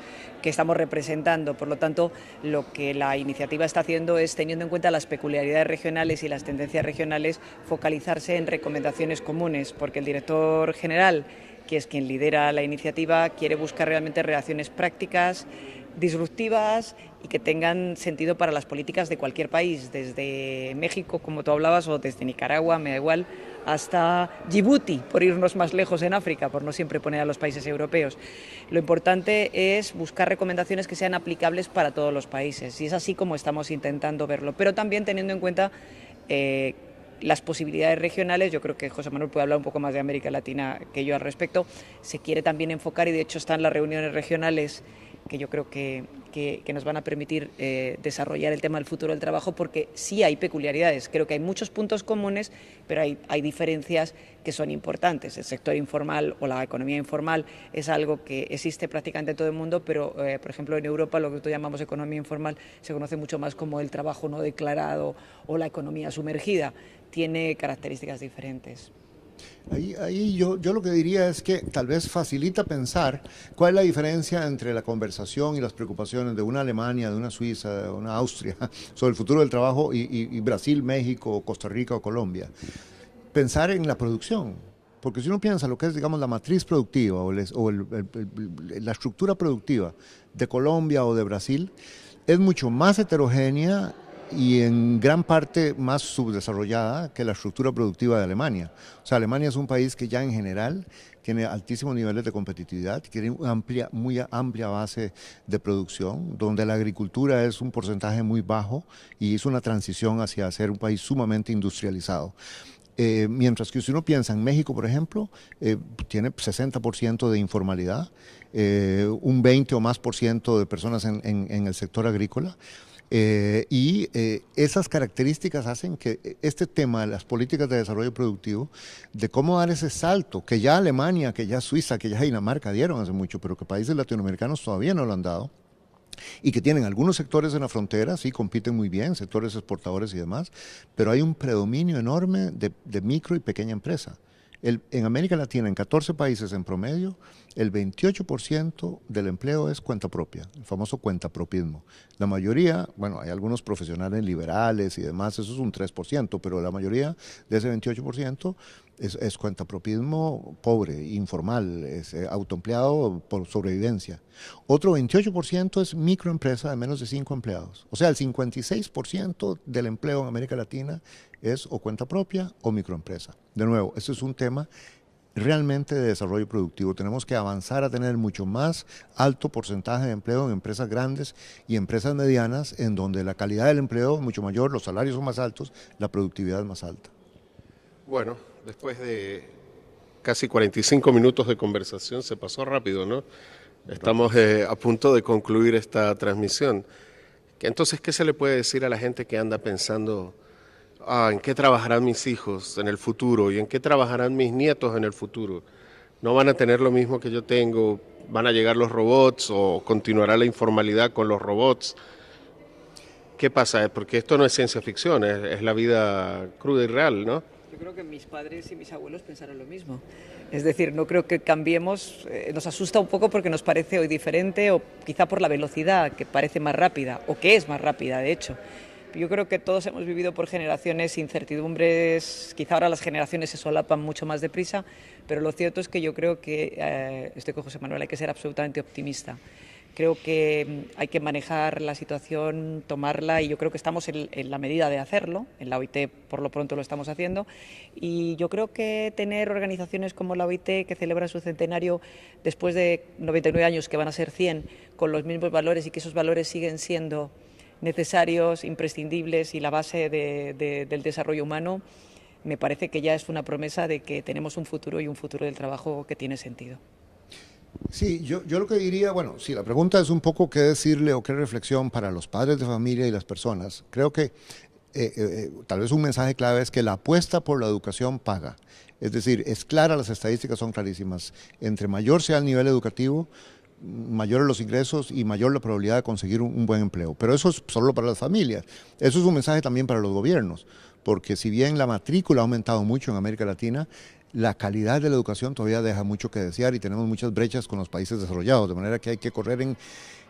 representando. Por lo tanto, lo que la iniciativa está haciendo es, teniendo en cuenta las peculiaridades regionales y las tendencias regionales, focalizarse en recomendaciones comunes, porque el director general, que es quien lidera la iniciativa, quiere buscar realmente relaciones prácticas, disruptivas y que tengan sentido para las políticas de cualquier país, desde México, como tú hablabas, o desde Nicaragua, me da igual, hasta Djibouti, por irnos más lejos en África, por no siempre poner a los países europeos. Lo importante es buscar recomendaciones que sean aplicables para todos los países, y es así como estamos intentando verlo, pero también teniendo en cuenta las posibilidades regionales. Yo creo que José Manuel puede hablar un poco más de América Latina que yo al respecto. Se quiere también enfocar, y de hecho están las reuniones regionales que yo creo que nos van a permitir desarrollar el tema del futuro del trabajo, porque sí hay peculiaridades. Creo que hay muchos puntos comunes, pero hay diferencias que son importantes. El sector informal o la economía informal es algo que existe prácticamente en todo el mundo, pero por ejemplo en Europa lo que nosotros llamamos economía informal se conoce mucho más como el trabajo no declarado o la economía sumergida. Tiene características diferentes. Ahí yo lo que diría es que tal vez facilita pensar cuál es la diferencia entre la conversación y las preocupaciones de una Alemania, de una Suiza, de una Austria sobre el futuro del trabajo y Brasil, México, Costa Rica o Colombia. Pensar en la producción, porque si uno piensa lo que es, digamos, la matriz productiva o la estructura productiva de Colombia o de Brasil, es mucho más heterogénea y en gran parte más subdesarrollada que la estructura productiva de Alemania. O sea, Alemania es un país que ya en general tiene altísimos niveles de competitividad, tiene una muy amplia base de producción, donde la agricultura es un porcentaje muy bajo y hizo una transición hacia ser un país sumamente industrializado. Mientras que si uno piensa en México, por ejemplo, tiene 60% de informalidad, un 20 o más por ciento de personas en el sector agrícola. Esas características hacen que este tema de las políticas de desarrollo productivo, de cómo dar ese salto, que ya Alemania, que ya Suiza, que ya Dinamarca dieron hace mucho, pero que países latinoamericanos todavía no lo han dado, y que tienen algunos sectores en la frontera, sí, compiten muy bien, sectores exportadores y demás, pero hay un predominio enorme de micro y pequeña empresa. En América Latina, en 14 países en promedio, el 28% del empleo es cuenta propia, el famoso cuentapropismo. La mayoría, bueno, hay algunos profesionales liberales y demás, eso es un 3%, pero la mayoría de ese 28% es cuentapropismo pobre, informal, es autoempleado por sobrevivencia. Otro 28% es microempresa de menos de 5 empleados. O sea, el 56% del empleo en América Latina es o cuenta propia o microempresa. De nuevo, este es un tema realmente de desarrollo productivo. Tenemos que avanzar a tener mucho más alto porcentaje de empleo en empresas grandes y empresas medianas, en donde la calidad del empleo es mucho mayor, los salarios son más altos, la productividad es más alta. Bueno, después de casi 45 minutos de conversación, se pasó rápido, ¿no? Estamos a punto de concluir esta transmisión. Entonces, ¿qué se le puede decir a la gente que anda pensando en qué trabajarán mis hijos en el futuro y en qué trabajarán mis nietos en el futuro? ¿No van a tener lo mismo que yo tengo? ¿Van a llegar los robots o continuará la informalidad con los robots? ¿Qué pasa? Porque esto no es ciencia ficción, es la vida cruda y real, ¿no? Yo creo que mis padres y mis abuelos pensaron lo mismo. Es decir, no creo que cambiemos, nos asusta un poco porque nos parece hoy diferente o quizá por la velocidad que parece más rápida o que es más rápida, de hecho. Yo creo que todos hemos vivido por generaciones incertidumbres, quizá ahora las generaciones se solapan mucho más deprisa, pero lo cierto es que yo creo que, estoy con José Manuel, hay que ser absolutamente optimista. Creo que hay que manejar la situación, tomarla, y yo creo que estamos en la medida de hacerlo. En la OIT por lo pronto lo estamos haciendo, y yo creo que tener organizaciones como la OIT, que celebra su centenario después de 99 años, que van a ser 100, con los mismos valores, y que esos valores siguen siendo necesarios, imprescindibles y la base del desarrollo humano, me parece que ya es una promesa de que tenemos un futuro y un futuro del trabajo que tiene sentido. Sí, yo lo que diría, bueno, si la pregunta es un poco qué decirle o qué reflexión para los padres de familia y las personas, creo que tal vez un mensaje clave es que la apuesta por la educación paga. Es decir, es clara, las estadísticas son clarísimas. Entre mayor sea el nivel educativo, mayores los ingresos y mayor la probabilidad de conseguir un buen empleo. Pero eso es solo para las familias. Eso es un mensaje también para los gobiernos, porque si bien la matrícula ha aumentado mucho en América Latina, la calidad de la educación todavía deja mucho que desear y tenemos muchas brechas con los países desarrollados, de manera que hay que correr en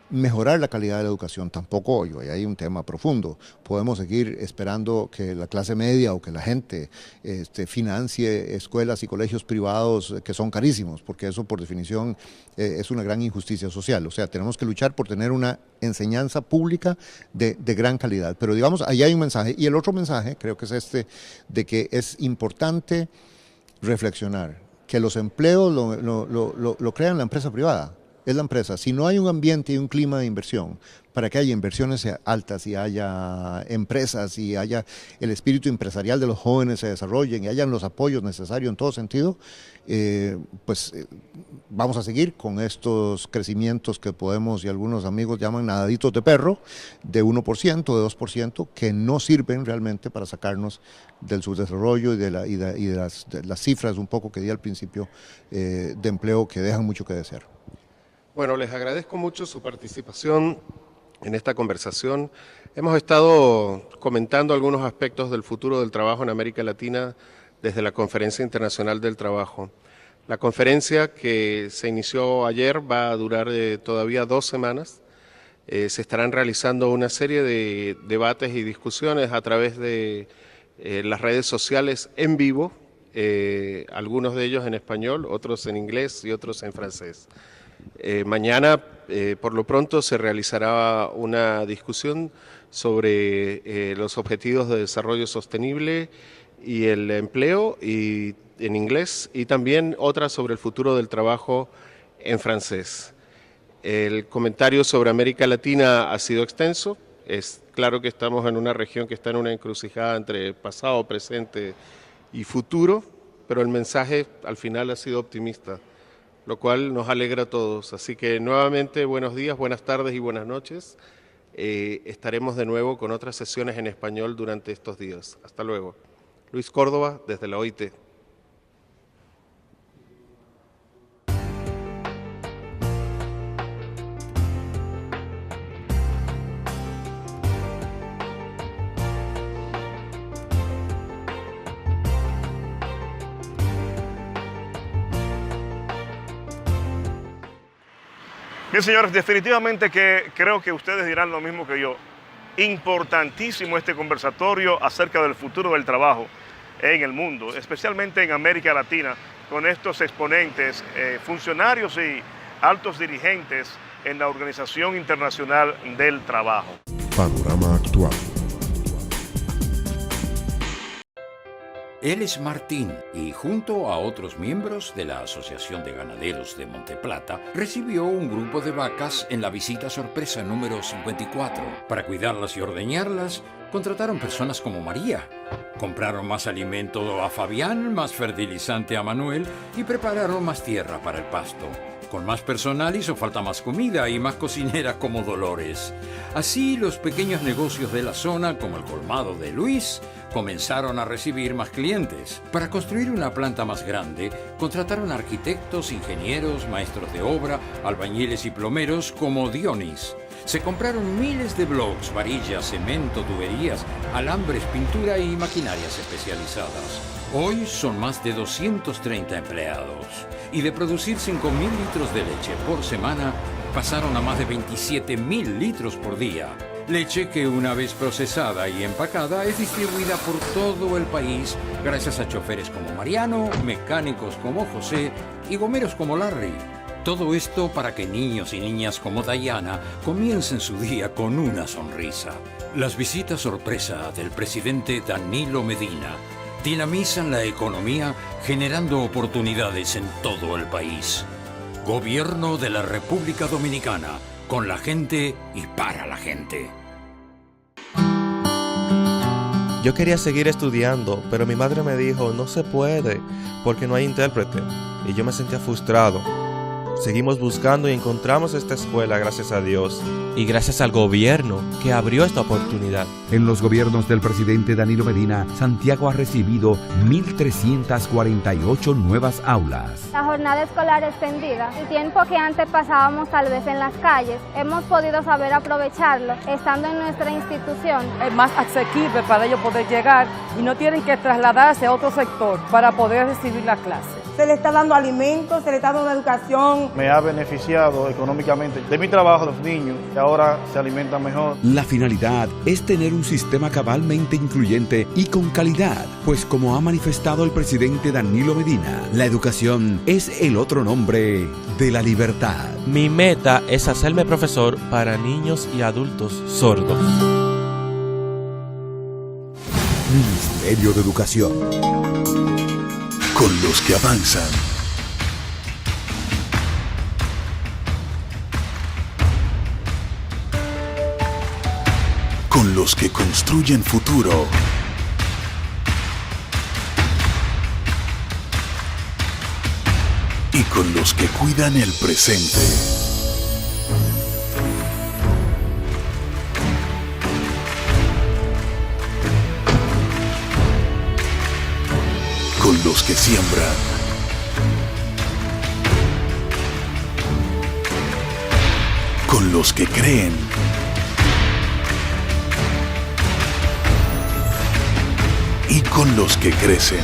mejorar la calidad de la educación. Tampoco hoy hay un tema profundo. Podemos seguir esperando que la clase media o que la gente financie escuelas y colegios privados que son carísimos, porque eso por definición es una gran injusticia social. O sea, tenemos que luchar por tener una enseñanza pública de gran calidad. Pero digamos, ahí hay un mensaje. Y el otro mensaje creo que es de que es importante reflexionar que los empleos lo crean la empresa privada. Es la empresa. Si no hay un ambiente y un clima de inversión para que haya inversiones altas y haya empresas y haya el espíritu empresarial de los jóvenes se desarrollen y hayan los apoyos necesarios en todo sentido, vamos a seguir con estos crecimientos que podemos, y algunos amigos llaman nadaditos de perro, de 1%, de 2%, que no sirven realmente para sacarnos del subdesarrollo y de las cifras un poco que di al principio de empleo que dejan mucho que desear. Bueno, les agradezco mucho su participación en esta conversación. Hemos estado comentando algunos aspectos del futuro del trabajo en América Latina desde la Conferencia Internacional del Trabajo. La conferencia, que se inició ayer, va a durar todavía 2 semanas. Se estarán realizando una serie de debates y discusiones a través de las redes sociales en vivo, algunos de ellos en español, otros en inglés y otros en francés. Mañana, por lo pronto, se realizará una discusión sobre los objetivos de desarrollo sostenible y el empleo y en inglés, y también otra sobre el futuro del trabajo en francés. El comentario sobre América Latina ha sido extenso. Es claro que estamos en una región que está en una encrucijada entre pasado, presente y futuro, pero el mensaje al final ha sido optimista, lo cual nos alegra a todos. Así que nuevamente buenos días, buenas tardes y buenas noches. Estaremos de nuevo con otras sesiones en español durante estos días. Hasta luego. Luis Córdoba, desde la OIT. Bien, señores, definitivamente que creo que ustedes dirán lo mismo que yo. Importantísimo este conversatorio acerca del futuro del trabajo en el mundo, especialmente en América Latina, con estos exponentes, funcionarios y altos dirigentes en la Organización Internacional del Trabajo. Panorama Actual. Él es Martín y junto a otros miembros de la Asociación de Ganaderos de Monteplata recibió un grupo de vacas en la visita sorpresa número 54. Para cuidarlas y ordeñarlas, contrataron personas como María. Compraron más alimento a Fabián, más fertilizante a Manuel y prepararon más tierra para el pasto. con más personal hizo falta más comida y más cocineras como Dolores. Así, los pequeños negocios de la zona, como el colmado de Luis, comenzaron a recibir más clientes. Para construir una planta más grande, contrataron arquitectos, ingenieros, maestros de obra, albañiles y plomeros como Dionis. Se compraron miles de bloques, varillas, cemento, tuberías, alambres, pintura y maquinarias especializadas. Hoy son más de 230 empleados. Y de producir 5.000 litros de leche por semana, pasaron a más de 27.000 litros por día. Leche que una vez procesada y empacada es distribuida por todo el país gracias a choferes como Mariano, mecánicos como José y gomeros como Larry. Todo esto para que niños y niñas como Diana comiencen su día con una sonrisa. Las visitas sorpresa del presidente Danilo Medina dinamizan la economía generando oportunidades en todo el país. Gobierno de la República Dominicana, con la gente y para la gente. Yo quería seguir estudiando, pero mi madre me dijo, no se puede, porque no hay intérprete. Y yo me sentía frustrado. Seguimos buscando y encontramos esta escuela, gracias a Dios. Y gracias al gobierno que abrió esta oportunidad. En los gobiernos del presidente Danilo Medina, Santiago ha recibido 1.348 nuevas aulas. La jornada escolar extendida, el tiempo que antes pasábamos tal vez en las calles, hemos podido saber aprovecharlo estando en nuestra institución. Es más asequible para ellos poder llegar y no tienen que trasladarse a otro sector para poder recibir la clase. Se le está dando alimentos, se le está dando educación. Me ha beneficiado económicamente de mi trabajo, los niños, que ahora se alimentan mejor. La finalidad es tener un sistema cabalmente incluyente y con calidad, pues como ha manifestado el presidente Danilo Medina, la educación es el otro nombre de la libertad. Mi meta es hacerme profesor para niños y adultos sordos. Ministerio de Educación. Con los que avanzan. Con los que construyen futuro. Y con los que cuidan el presente. Con los que siembran. Con los que creen. Y con los que crecen.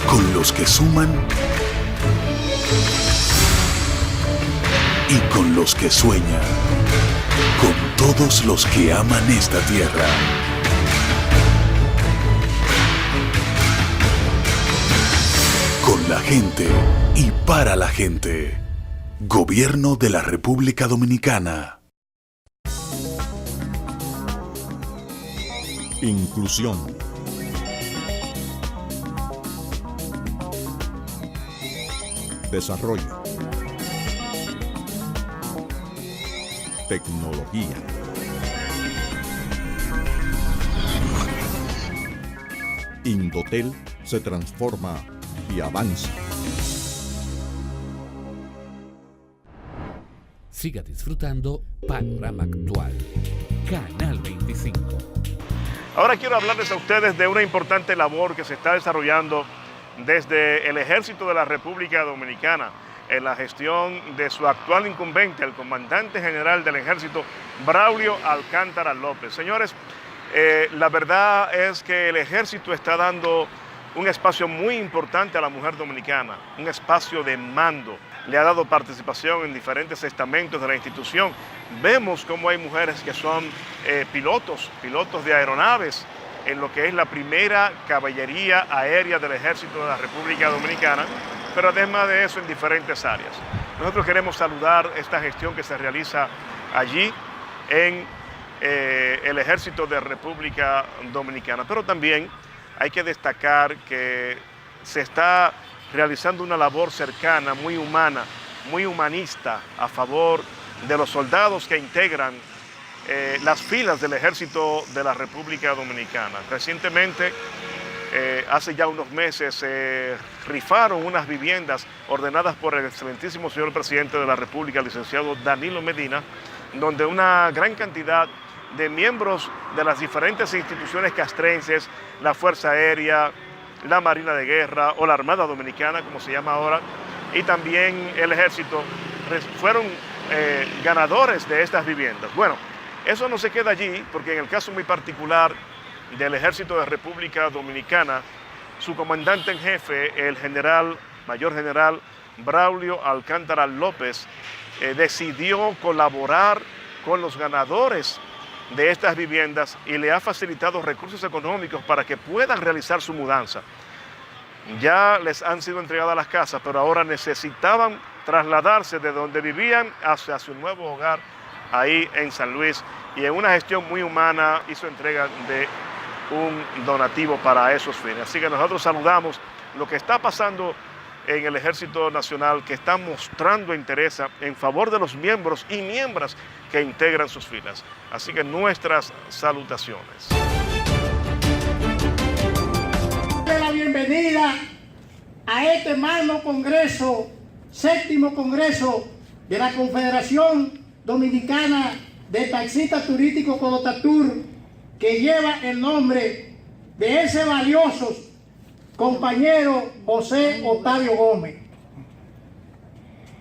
Con los que suman. Y con los que sueñan. Con todos los que aman esta tierra. Con la gente y para la gente. Gobierno de la República Dominicana. Inclusión. Desarrollo. Tecnología. Indotel se transforma y avanza. Siga disfrutando Panorama Actual. Canal 25. Ahora quiero hablarles a ustedes de una importante labor que se está desarrollando desde el Ejército de la República Dominicana en la gestión de su actual incumbente, el comandante general del Ejército, Braulio Alcántara López. Señores, la verdad es que el Ejército está dando un espacio muy importante a la mujer dominicana, un espacio de mando. Le ha dado participación en diferentes estamentos de la institución. Vemos cómo hay mujeres que son pilotos de aeronaves en lo que es la primera caballería aérea del Ejército de la República Dominicana, pero además de eso en diferentes áreas. Nosotros queremos saludar esta gestión que se realiza allí en el Ejército de República Dominicana, pero también hay que destacar que se está realizando una labor cercana, muy humana, muy humanista a favor de los soldados que integran las filas del Ejército de la República Dominicana. Recientemente hace ya unos meses se rifaron unas viviendas ordenadas por el excelentísimo señor presidente de la República, el licenciado Danilo Medina, donde una gran cantidad de miembros de las diferentes instituciones castrenses, la Fuerza Aérea, la Marina de Guerra o la Armada Dominicana, como se llama ahora, y también el Ejército, fueron ganadores de estas viviendas. Bueno, eso no se queda allí, porque en el caso muy particular del Ejército de República Dominicana, su comandante en jefe, el mayor general Braulio Alcántara López, decidió colaborar con los ganadores de estas viviendas y le ha facilitado recursos económicos para que puedan realizar su mudanza. Ya les han sido entregadas las casas, pero ahora necesitaban trasladarse de donde vivían hacia su nuevo hogar ahí en San Luis, y en una gestión muy humana hizo entrega de un donativo para esos fines. Así que nosotros saludamos lo que está pasando en el Ejército Nacional, que está mostrando interés en favor de los miembros y miembros que integran sus filas. Así que nuestras salutaciones. La bienvenida a este magno congreso, 7º Congreso de la Confederación Dominicana de Taxistas Turísticos Codotatur, que lleva el nombre de ese valioso compañero José Octavio Gómez.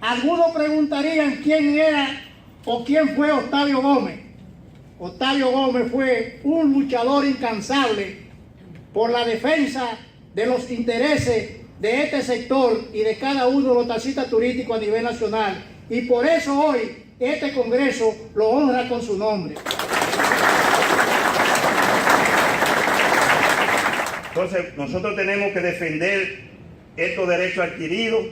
Algunos preguntarían quién era o quién fue Octavio Gómez. Octavio Gómez fue un luchador incansable por la defensa de los intereses de este sector y de cada uno de los taxistas turísticos a nivel nacional. Y por eso hoy este Congreso lo honra con su nombre. Entonces, nosotros tenemos que defender estos derechos adquiridos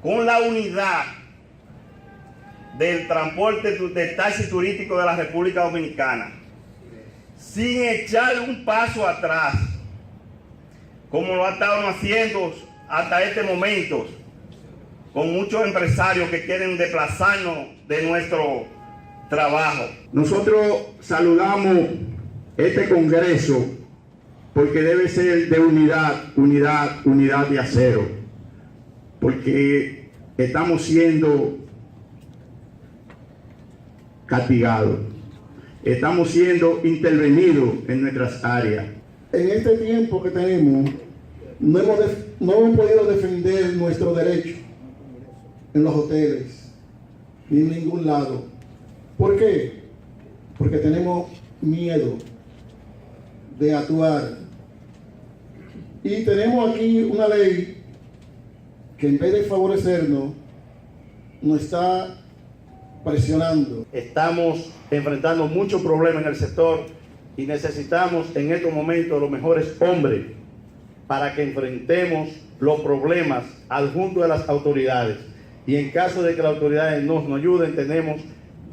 con la unidad del transporte del taxi turístico de la República Dominicana, sin echar un paso atrás, como lo ha estado haciendo hasta este momento, con muchos empresarios que quieren desplazarnos de nuestro trabajo. Nosotros saludamos este Congreso porque debe ser de unidad de acero, porque estamos siendo castigados, estamos siendo intervenidos en nuestras áreas. En este tiempo que tenemos, no hemos podido defender nuestro derecho en los hoteles, ni en ningún lado. ¿Por qué? Porque tenemos miedo de actuar. Y tenemos aquí una ley que en vez de favorecernos, nos está presionando. Estamos enfrentando muchos problemas en el sector y necesitamos en estos momentos los mejores hombres para que enfrentemos los problemas al junto de las autoridades. Y en caso de que las autoridades nos ayuden, tenemos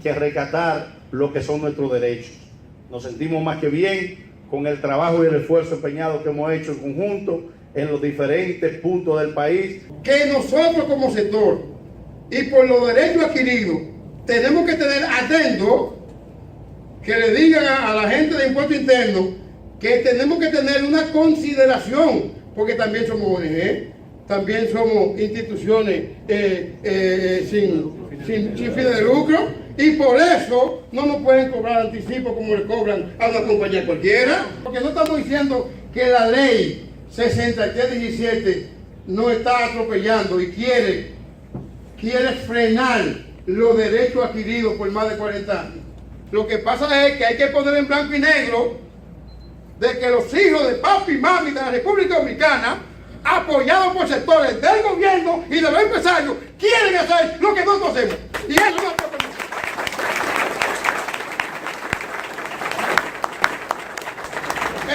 que rescatar lo que son nuestros derechos. Nos sentimos más que bien con el trabajo y el esfuerzo empeñado que hemos hecho en conjunto en los diferentes puntos del país. Que nosotros como sector y por los derechos adquiridos tenemos que tener atento que le digan a la gente de impuesto interno que tenemos que tener una consideración, porque también somos ONG, también somos instituciones sin fines de lucro, y por eso no nos pueden cobrar anticipo como le cobran a una compañía cualquiera. Porque no estamos diciendo que la ley 6317 nos está atropellando y quiere frenar los derechos adquiridos por más de 40 años. Lo que pasa es que hay que poner en blanco y negro de que los hijos de papi y mami de la República Dominicana, apoyados por sectores del gobierno y de los empresarios, quieren hacer lo que nosotros hacemos. Y eso no es.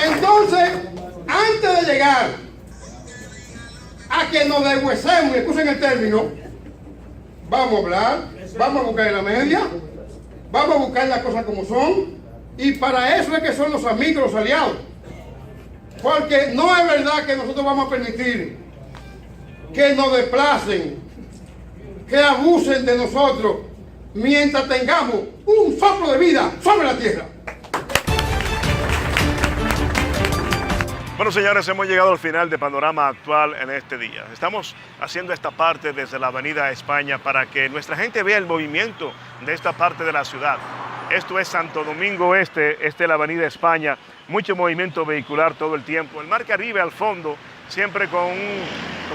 Entonces, antes de llegar a que nos deshuesemos, y escuchen el término, vamos a hablar, vamos a buscar en la media, vamos a buscar las cosas como son, y para eso es que son los amigos, los aliados. Porque no es verdad que nosotros vamos a permitir que nos desplacen, que abusen de nosotros, mientras tengamos un soplo de vida sobre la tierra. Bueno, señores, hemos llegado al final de Panorama Actual en este día. Estamos haciendo esta parte desde la Avenida España para que nuestra gente vea el movimiento de esta parte de la ciudad. Esto es Santo Domingo Este, esta es la Avenida España, mucho movimiento vehicular todo el tiempo. El Mar Caribe al fondo, siempre con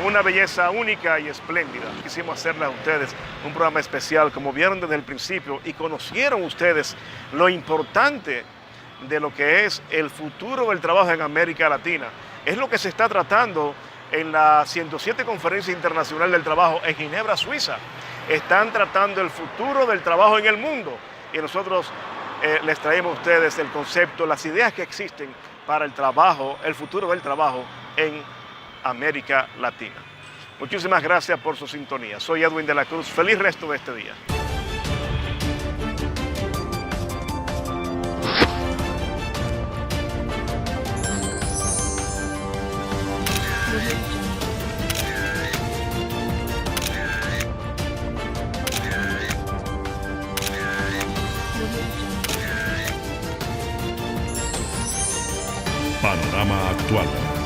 una belleza única y espléndida. Quisimos hacerle a ustedes un programa especial, como vieron desde el principio, y conocieron ustedes lo importante de lo que es el futuro del trabajo en América Latina. Es lo que se está tratando en la 107 Conferencia Internacional del Trabajo en Ginebra, Suiza. Están tratando el futuro del trabajo en el mundo y nosotros les traemos a ustedes el concepto, las ideas que existen para el trabajo, el futuro del trabajo en América Latina. Muchísimas gracias por su sintonía. Soy Edwin de la Cruz. Feliz resto de este día. Panorama Actual.